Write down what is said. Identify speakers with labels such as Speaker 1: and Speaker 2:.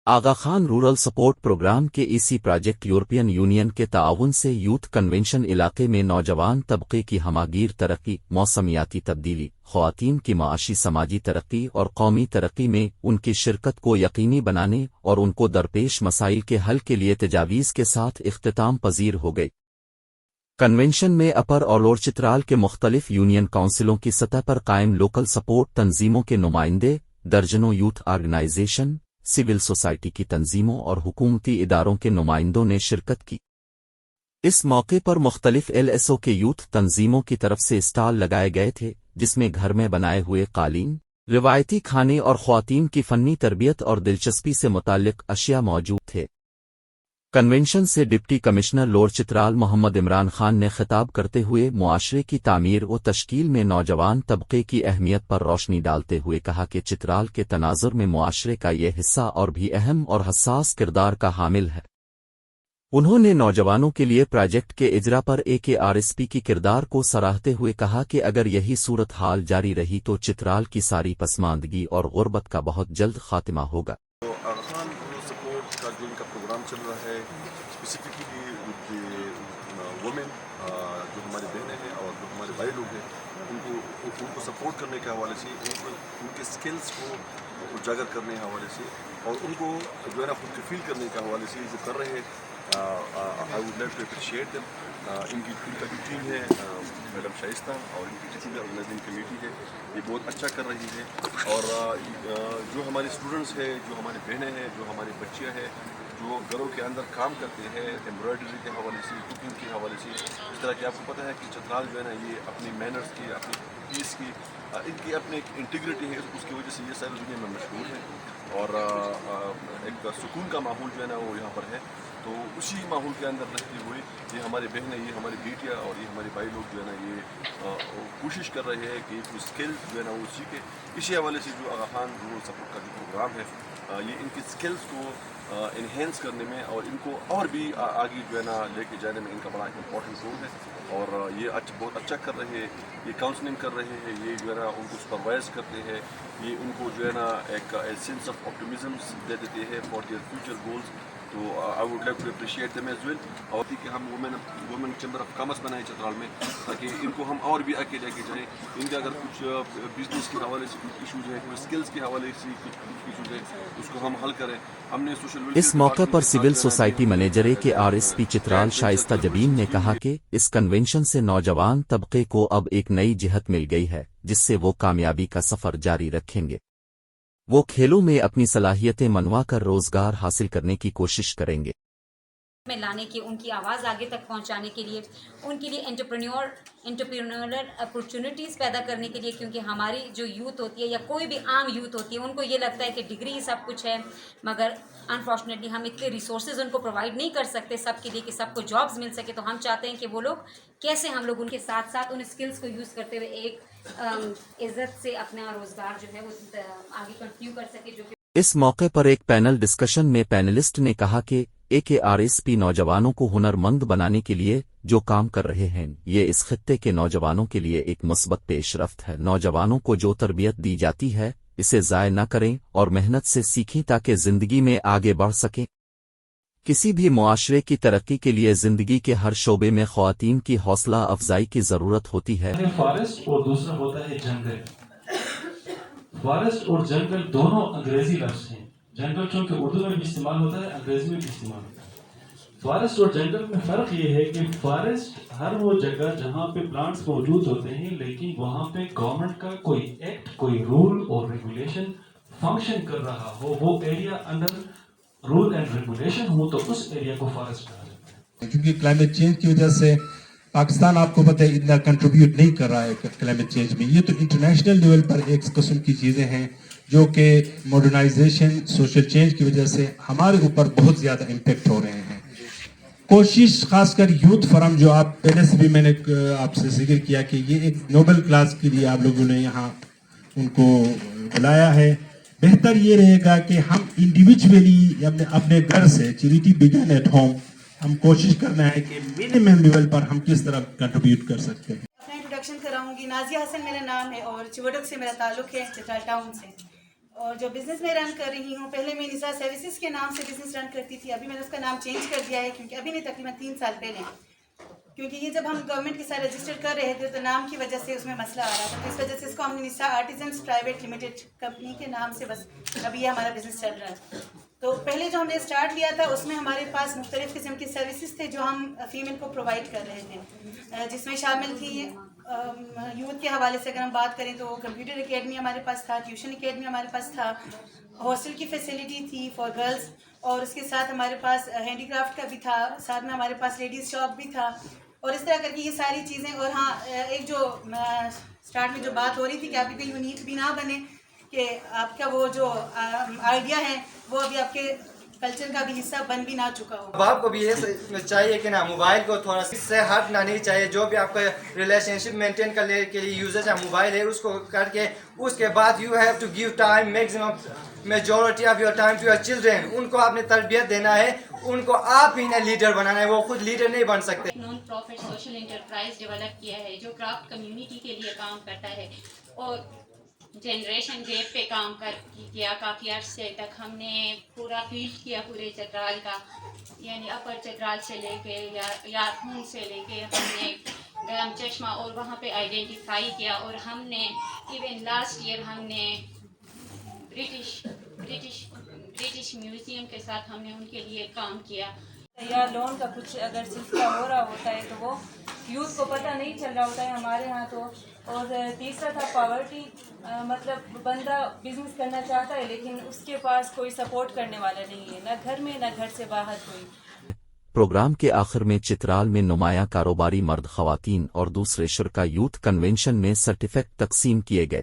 Speaker 1: आगा Khan rural support programme के इसी project European union के ताउन से यूथ कन्वेंशन इलाके में नौजवान तबके की हमागीर तरक्की, मौसमियाती तब्दीली, ख़वातीन की माशी समाजी तरक्की और कौमी तरक्की में उनकी शिरकत को यकीनी बनाने और उनको दरपेश मसाइल के हल के लिए तजावीज़ के साथ इख्तिताम पजीर हो गई। कन्वेंशन में अपर और लोअर चित्राल के मुख्तलिफ यूनियन काउंसिलों की सतह पर कायम लोकल सपोर्ट तंजीमों के नुमाइंदे, दर्जनों यूथ ऑर्गेनाइजेशन, सिविल सोसाइटी की तंजीमों और हुकूमती इदारों के नुमाइंदों ने शिरकत की। इस मौके पर मुख्तलिफ एलएसओ के यूथ तंजीमों की तरफ से स्टॉल लगाए गए थे, जिसमें घर में बनाए हुए कालीन, रिवायती खाने और ख्वातीन की फन्नी तरबियत और दिलचस्पी से मुताल्लिक अशिया मौजूद थे। कन्वेंशन से deputy commissioner lower Chitral Mohammad Imran Khan ने खिताब करते हुए मुआशरे की तामीर व तश्कील में नौजवान तबके की अहमियत पर रोशनी डालते हुए कहा कि चित्राल के तनाजुर में मुआशरे का ये हिस्सा और भी अहम और हसास किरदार का हामिल है। उन्होंने नौजवानों के लिए प्रोजेक्ट के इजरा पर AKRSP की किरदार को सराहते हुए कहा कि अगर यही सूरत हाल जारी रही तो चित्राल की सारी पसमानदगी और गुर्बत का बहुत जल्द खात्मा होगा।
Speaker 2: का जो इनका प्रोग्राम चल रहा है स्पेसिफिकली वुमेन जो हमारी बहनें हैं और जो हमारे भाई लोग हैं उनको सपोर्ट करने के हवाले से, उनके स्किल्स को उजागर करने के हवाले से और उनको जो है ना खुद फील करने के हवाले से जो कर रहे हैं, I would like to appreciate them. इनका जो टीम है मैडम शाइस्ता और इनकी जितनी ऑर्गेनाइजिंग कमेटी है ये बहुत अच्छा कर रही है। और जो हमारे स्टूडेंट्स हैं, जो हमारी बहनें हैं, जो हमारी बच्चियाँ हैं, जो घरों के अंदर काम करते हैं एम्ब्रॉयडरी के हवाले से, कुकिंग के हवाले से, इस तरह की आपको पता है कि चित्राल जो है ना ये अपनी मैनर्स की, अपनी पीस की, इनकी अपनी एक इंटीग्रिटी है, उसकी वजह से ये सारी दुनिया में मशहूर है। और एक सुकून का माहौल जो है ना वो यहाँ पर है। तो उसी माहौल के अंदर रहते हुए ये हमारी बहनें, ये हमारी बेटियाँ और ये हमारे भाई लोग जो है ना ये कोशिश कर रहे हैं कि कुछ स्किल जो है ना वो सीखे। इसी हवाले से जो आगा खान रूरल सपोर्ट का जो प्रोग्राम है ये इनकी स्किल्स को इन्हेंस करने में और इनको और भी आगे जो है ना लेके जाने में इनका बड़ा इम्पोर्टेंट रोल है। और ये बहुत अच्छा कर रहे हैं, ये काउंसलिंग कर रहे हैं, ये जो है ना उनको सुपरवाइज करते हैं, ये उनको जो है ना एक सेंस ऑफ ऑप्टिमिज्म दे देते हैं फॉर देयर फ्यूचर गोल्स। तो I would like to appreciate them as well. और कि हम वुमेन चैम्बर ऑफ कॉमर्स बनाए चित्राल में, ताकि इनको हम और भी आगे लेके जाएँ। इनके अगर कुछ बिजनेस के हवाले से कुछ इशूज़ हैं, कुछ स्किल्स के हवाले से कुछ इशूज़ हैं, उसको हम हल करें। हमने सोशल
Speaker 1: इस मौके पर civil society manager AKRSP Chitral Shaista Jabeen ने कहा कि इस कन्वेंशन से नौजवान तबके को अब एक नई जिहत मिल गई है, जिससे वो कामयाबी का सफ़र जारी रखेंगे। वो खेलों में अपनी सलाहियतें मनवा कर रोजगार हासिल करने की कोशिश करेंगे।
Speaker 3: में लाने की, उनकी आवाज़ आगे तक पहुंचाने के लिए, उनके लिए एंटरप्रेन्योरल अपॉर्चुनिटीज़ पैदा करने के लिए, क्योंकि हमारी जो यूथ होती है या कोई भी आम यूथ होती है उनको ये लगता है कि डिग्री ही सब कुछ है, मगर अनफॉर्चुनेटली हम इतने रिसोर्सेज उनको प्रोवाइड नहीं कर सकते सबके लिए कि सबको जॉब्स मिल सके। तो हम चाहते हैं कि वो लोग कैसे हम लोग उनके साथ साथ उन स्किल्स को यूज़ करते हुए एक इज्जत से अपना रोज़गार जो है वो आगे कंटिन्यू कर सके। जो
Speaker 1: इस मौके पर एक पैनल डिस्कशन में पैनलिस्ट ने कहा कि AKRSP नौजवानों को हुनरमंद बनाने के लिए जो काम कर रहे हैं, ये इस खित्ते के नौजवानों के लिए एक मुस्बत पेशरफ्त है। नौजवानों को जो तरबियत दी जाती है इसे ज़ाय न करें और मेहनत से सीखें ताकि ज़िंदगी में आगे बढ़ सकें। किसी भी मुआशरे की तरक्की के लिए ज़िंदगी के हर शोबे में ख़वातीन की हौसला अफजाई की ज़रूरत होती है।
Speaker 4: फॉरेस्ट और दूसरा होता है जंगल। फॉरेस्ट और जंगल दोनों अंग्रेजी लफ्ज़ हैं। जंगल चूँकि उर्दू में भी इस्तेमाल होता है, अंग्रेजी में भी इस्तेमाल होता है। फॉरेस्ट और जंगल में फ़र्क ये है कि फॉरेस्ट हर वो जगह जहाँ पे प्लांट्स मौजूद होते हैं, लेकिन वहाँ पे गवर्नमेंट का कोई एक्ट, कोई रूल और रेगुलेशन फंक्शन कर रहा हो, वो area under rule and regulation हो, तो उस एरिया को फॉरेस्ट कहा जाता है।
Speaker 5: क्योंकि क्लाइमेट चेंज की वजह से पाकिस्तान आपको पता है इतना कंट्रीब्यूट नहीं कर रहा है क्लाइमेट चेंज में। ये तो इंटरनेशनल लेवल पर एक किस्म की चीज़ें हैं जो कि मॉडर्नाइजेशन, सोशल चेंज की वजह से हमारे ऊपर बहुत ज़्यादा इम्पेक्ट हो रहे हैं। कोशिश खासकर यूथ फोरम जो आप पहले से भी मैंने आपसे जिक्र किया कि ये एक नोबल क्लास के लिए आप लोगों ने यहाँ उनको बुलाया है। बेहतर ये रहेगा कि हम इंडिविजुअली अपने घर से चैरिटी बिगिन एट होम, हम कोशिश करना है कि मिनिमम लेवल पर हम किस तरह कंट्रीब्यूट कर सकते हैं।
Speaker 6: अपना इंट्रोडक्शन कराऊंगी। नाजिया हसन मेरा नाम है और चिवटक से मेरा ताल्लुक है, चित्राल टाउन से। اور جو بزنس میں رن کر رہی ہوں، پہلے میں نساء سروسز کے نام سے بزنس رن کرتی تھی، ابھی میں نے اس کا نام چینج کر دیا ہے، کیونکہ ابھی نہیں تقریباً 3 سال پہلے، کیونکہ یہ جب ہم گورنمنٹ کے ساتھ رجسٹر کر رہے تھے تو نام کی وجہ سے اس میں مسئلہ آ رہا تھا، تو اس وجہ سے اس کو ہم نے نساء آرٹیزنس پرائیویٹ لمیٹڈ کمپنی کے نام سے بس ابھی یہ ہمارا بزنس چل رہا ہے۔ تو پہلے جو ہم نے اسٹارٹ لیا تھا اس میں ہمارے پاس مختلف قسم کے سروسز تھے جو ہم فیمیل کو پرووائڈ کر رہے تھے، جس میں شامل تھی یوتھ کے حوالے سے اگر ہم بات کریں تو کمپیوٹر اکیڈمی ہمارے پاس تھا، ٹیوشن اکیڈمی ہمارے پاس تھا، ہاسٹل کی فیسلٹی تھی فار گرلز، اور اس کے ساتھ ہمارے پاس ہینڈی کرافٹ کا بھی تھا، ساتھ میں ہمارے پاس لیڈیز شاپ بھی تھا، اور اس طرح کر کے یہ ساری چیزیں۔ اور ہاں، ایک جو اسٹارٹ میں جو بات ہو رہی تھی کہ آپ اتنے یونیک بھی نہ بنے کہ آپ کا وہ جو آئیڈیا ہے وہ ابھی آپ کے کلچر کا بھی حصہ بن بھی نہ چکا ہو۔
Speaker 7: اب آپ کو بھی یہ چاہیے کہ نا موبائل کو تھوڑا سا اس سے ہٹنا نہیں چاہیے، جو بھی آپ کا ریلیشن شپ مینٹین کرنے کے لیے یوزر ہے موبائل ہے اس کو کر کے اس کے بعد you have to give time maximum majority of your time to your children, ان کو آپ نے تربیت دینا ہے، ان کو آپ ہی نے لیڈر بنانا ہے، وہ خود لیڈر نہیں بن سکتے۔
Speaker 8: Non profit social enterprise develop کیا ہے جو کرافٹ کمیونٹی کے لیے کام کرتا ہے، اور جنریشن گیپ پہ کام کیا کافی عرصے تک۔ ہم نے پورا فیلڈ کیا پورے چترال کا، یعنی اپر چترال سے لے کے یارخون سے لے کے ہم نے گرم چشمہ اور وہاں پہ آئیڈینٹیفائی کیا، اور ہم نے ایون لاسٹ ایئر ہم نے برٹش میوزیم کے ساتھ ہم نے ان کے لیے کام کیا۔
Speaker 9: یا لون کا کچھ اگر سلسلہ ہو رہا ہوتا ہے تو وہ یوتھ کو پتہ نہیں چل رہا ہوتا ہے ہمارے ہاں تو۔ اور تیسرا تھا پاورٹی، مطلب بندہ بزنس کرنا چاہتا ہے لیکن اس کے پاس کوئی سپورٹ کرنے والا نہیں ہے، نہ گھر میں نہ گھر سے باہر کوئی۔
Speaker 1: پروگرام کے آخر میں چترال میں نمایاں کاروباری مرد، خواتین اور دوسرے شرکا یوتھ کنونشن میں سرٹیفکیٹ تقسیم کیے گئے۔